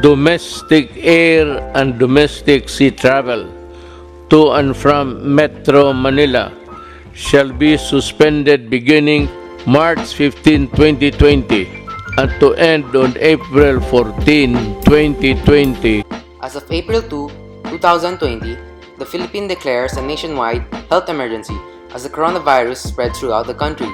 domestic air and domestic sea travel to and from Metro Manila shall be suspended beginning March 15, 2020 and to end on April 14, 2020. As of April 2, 2020, the Philippines declares a nationwide health emergency as the coronavirus spreads throughout the country.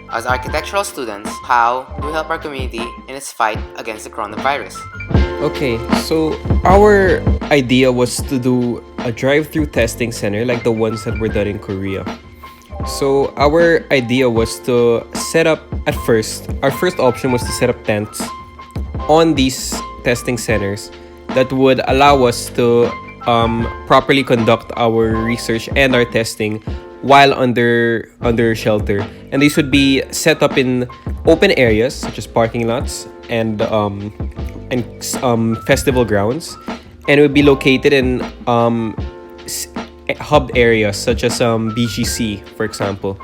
As architectural students, how do we help our community in its fight against the coronavirus? Okay, so our idea was to do a drive-through testing center like the ones that were done in Korea. So our idea was to set up our first option was to set up tents on these testing centers that would allow us to properly conduct our research and our testing while under shelter. And these would be set up in open areas such as parking lots and festival grounds, and it would be located in hub areas such as BGC, for example.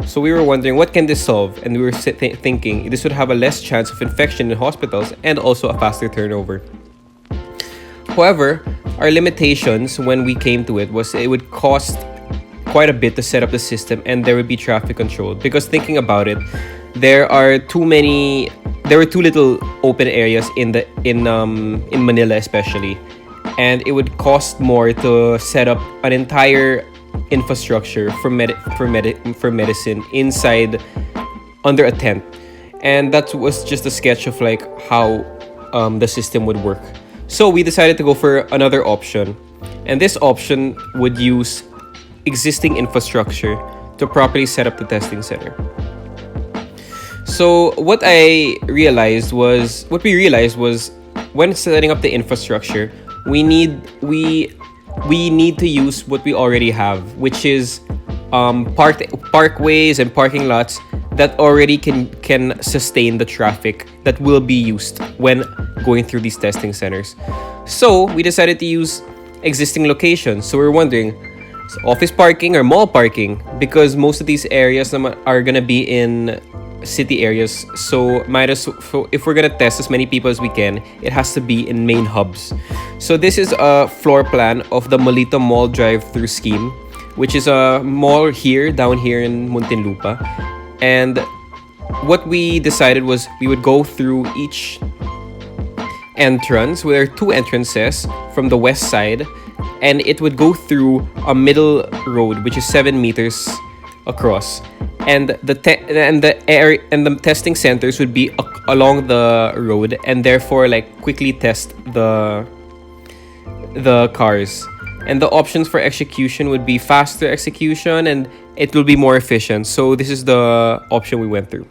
So we were wondering, what can this solve? And we were thinking this would have a less chance of infection in hospitals and also a faster turnover. However, our limitations when we came to it was it would cost quite a bit to set up the system, and there would be traffic control. Because thinking about it, there were too little open areas in Manila especially, and it would cost more to set up an entire infrastructure for medicine inside under a tent. And that was just a sketch of like how the system would work. So we decided to go for another option, and this option would use existing infrastructure to properly set up the testing center. So what we realized was when setting up the infrastructure, we need to use what we already have, which is parkways and parking lots that already can sustain the traffic that will be used when going through these testing centers. So we decided to use existing locations. So we're wondering, office parking or mall parking, because most of these areas are gonna be in city areas. So if we're gonna test as many people as we can, it has to be in main hubs. So this is a floor plan of the Molito Mall drive-through scheme, which is a mall down here in Muntinlupa. And what we decided was we would go through each entrance. There are two entrances from the west side, and it would go through a middle road which is 7 meters across, and the testing centers would be along the road, and therefore like quickly test the cars. And the options for execution would be faster execution, and it will be more efficient. So this is the option we went through.